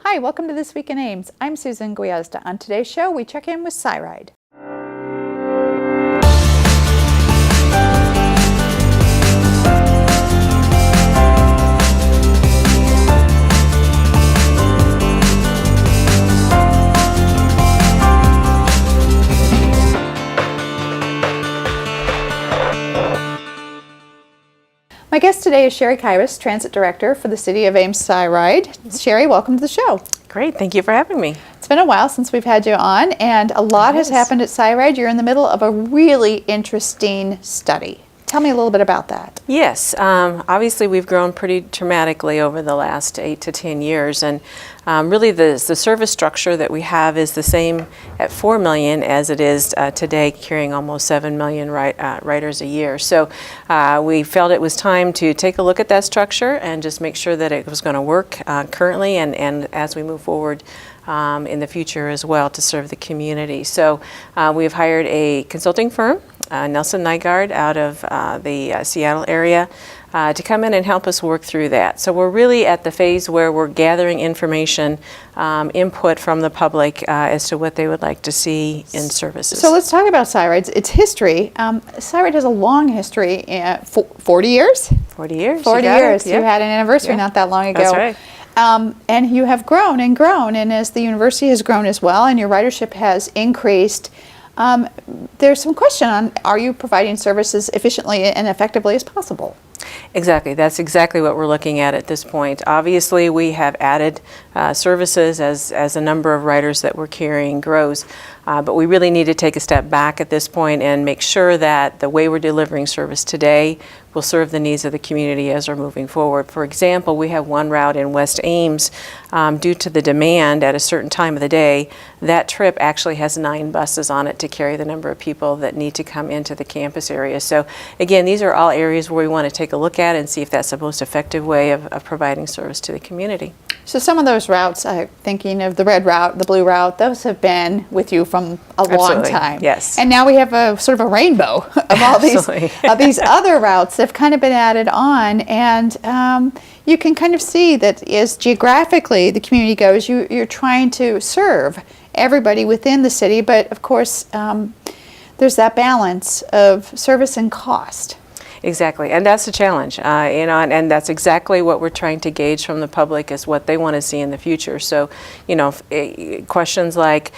Hi, welcome to This Week in Ames. I'm Susan Guiazda. On today's show, we check in with Cyride. My guest today is Sherry Kairos, Transit Director for the City of Ames Cyride. Sherry, welcome to the show. Great, thank you for having me. It's been a while since we've had you on, and a lot has happened at Cyride. You're in the middle of a really interesting study. Tell me a little bit about that. Yes, obviously we've grown pretty dramatically over the last 8 to 10 years, and really the service structure that we have is the same at 4 million as it is today, carrying almost 7 million riders a year. So we felt it was time to take a look at that structure and just make sure that it was going to work currently and as we move forward in the future as well to serve the community. So we've hired a consulting firm, Nelson Nygaard, out of the Seattle area to come in and help us work through that. So we're really at the phase where we're gathering information, input from the public as to what they would like to see in services. So let's talk about Cyride's, its history. Cyride has a long history, 40 years? 40 years. 40 years. Yep. You had an anniversary not that long ago. That's right. And you have grown and grown, and as the university has grown as well and your ridership has increased, there's some question on, are you providing services efficiently and effectively as possible? Exactly. That's exactly what we're looking at this point. Obviously, we have added services as the number of riders that we're carrying grows, but we really need to take a step back at this point and make sure that the way we're delivering service today will serve the needs of the community as we're moving forward. For example, we have one route in West Ames. Due to the demand at a certain time of the day, that trip actually has 9 buses on it to carry the number of people that need to come into the campus area. So again, these are all areas where we want to take a look at and see if that's the most effective way of providing service to the community. So some of those routes, thinking of the red route, the blue route, those have been with you from a long time. Yes. And now we have a sort of a rainbow of all these other routes that have kind of been added on, and you can kind of see that as geographically the community goes, you're trying to serve everybody within the city, but of course there's that balance of service and cost. Exactly, and that's the challenge, and that's exactly what we're trying to gauge from the public is what they want to see in the future. So, questions like,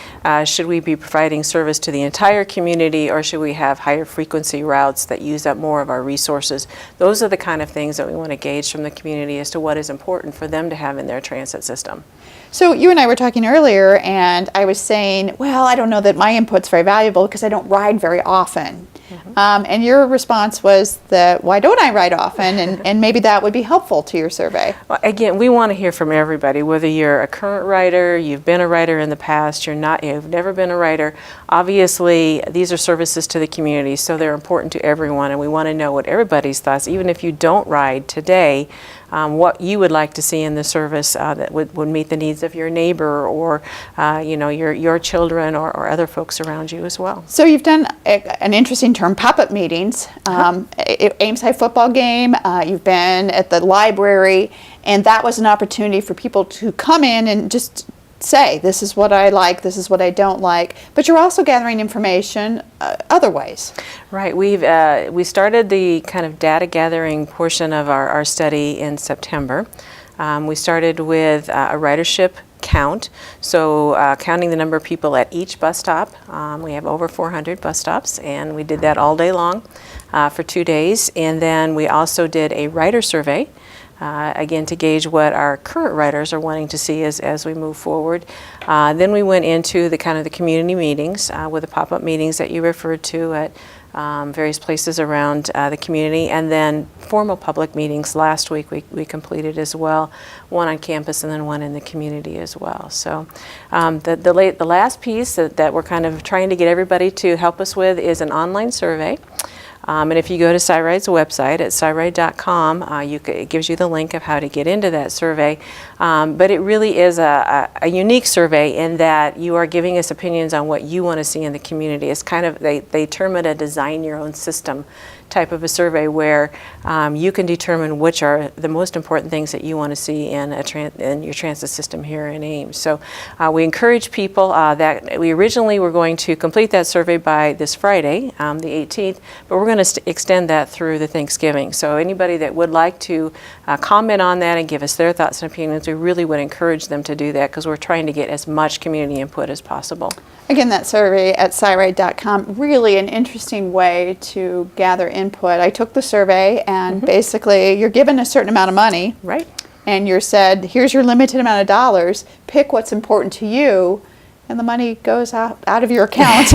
should we be providing service to the entire community, or should we have higher frequency routes that use up more of our resources? Those are the kind of things that we want to gauge from the community as to what is important for them to have in their transit system. So you and I were talking earlier, and I was saying, well, I don't know that my input's very valuable because I don't ride very often. Mm-hmm. And your response was that, why don't I ride often? And maybe that would be helpful to your survey. Well, again, we want to hear from everybody, whether you're a current rider, you've been a rider in the past, you've never been a rider. Obviously, these are services to the community, so they're important to everyone, and we want to know what everybody's thoughts, even if you don't ride today, what you would like to see in the service that would meet the needs of your neighbor or your children or other folks around you as well. So you've done an interesting term, pop-up meetings, Ames High football game, you've been at the library, and that was an opportunity for people to come in and just say, this is what I like, this is what I don't like, but you're also gathering information other ways. Right. We started the kind of data gathering portion of our study in September. We started with a ridership count, so counting the number of people at each bus stop. We have over 400 bus stops, and we did that all day long for 2 days, and then we also did a rider survey. Again, to gauge what our current riders are wanting to see as we move forward. Then we went into the kind of the community meetings with the pop-up meetings that you referred to at various places around the community, and then formal public meetings last week we completed as well, one on campus and then one in the community as well. So the last piece that we're kind of trying to get everybody to help us with is an online survey. And if you go to Cyride's website at cyride.com, it gives you the link of how to get into that survey. But it really is a unique survey in that you are giving us opinions on what you want to see in the community. It's kind of, they term it a design your own system type of a survey where you can determine which are the most important things that you want to see in your transit system here in Ames. So we encourage people that we originally were going to complete that survey by this Friday, the 18th, but we're going to extend that through the Thanksgiving. So anybody that would like to comment on that and give us their thoughts and opinions, we really would encourage them to do that because we're trying to get as much community input as possible. Again, that survey at Cyride.com, really an interesting way to gather input. I took the survey, and basically you're given a certain amount of money. Right. And you're said, here's your limited amount of dollars, pick what's important to you, and the money goes out of your account.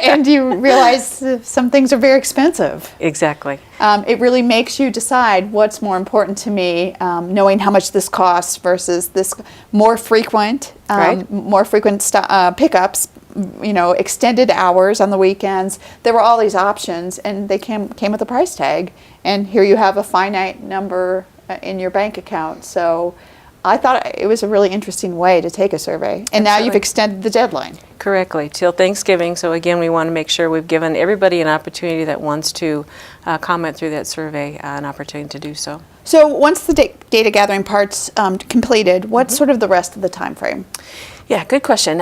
And you realize some things are very expensive. Exactly. It really makes you decide what's more important to me, knowing how much this costs versus this more frequent pickups, extended hours on the weekends. There were all these options, and they came with a price tag. And here you have a finite number in your bank account. So I thought it was a really interesting way to take a survey. And now you've extended the deadline. Correctly, till Thanksgiving. So again, we want to make sure we've given everybody an opportunity that wants to comment through that survey an opportunity to do so. So once the data gathering part's completed, what's sort of the rest of the time frame? Yeah, good question.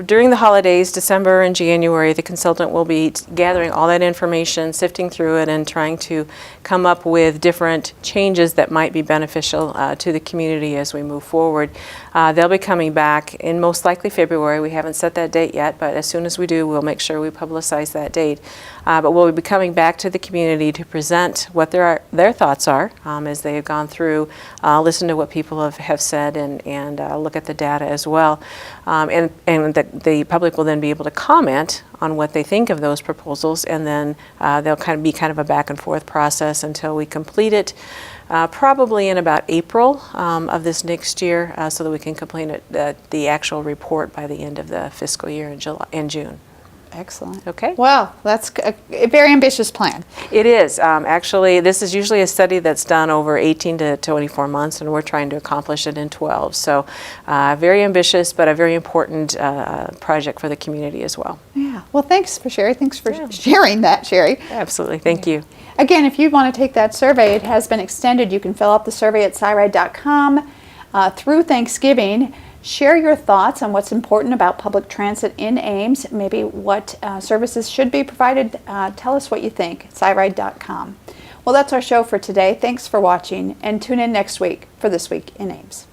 During the holidays, December and January, the consultant will be gathering all that information, sifting through it, and trying to come up with different changes that might be beneficial to the community as we move forward. They'll be coming back in most likely February. We haven't set that date yet, but as soon as we do, we'll make sure we publicize that date. But we'll be coming back to the community to present what their thoughts are as they have gone through, listen to what people have said, and look at the data as well. And the public will then be able to comment on what they think of those proposals, and then they'll be kind of a back and forth process until we complete it, probably in about April of this next year, so that we can complete the actual report by the end of the fiscal year in June. Excellent. Okay. Wow, that's a very ambitious plan. It is. Actually, this is usually a study that's done over 18 to 24 months, and we're trying to accomplish it in 12. So very ambitious, but a very important project for the community as well. Yeah. Well, thanks for sharing. Thanks for sharing that, Sherry. Absolutely. Thank you. Again, if you want to take that survey, it has been extended. You can fill out the survey at Cyride.com through Thanksgiving. Share your thoughts on what's important about public transit in Ames, maybe what services should be provided. Tell us what you think at Cyride.com. Well, that's our show for today. Thanks for watching, and tune in next week for This Week in Ames.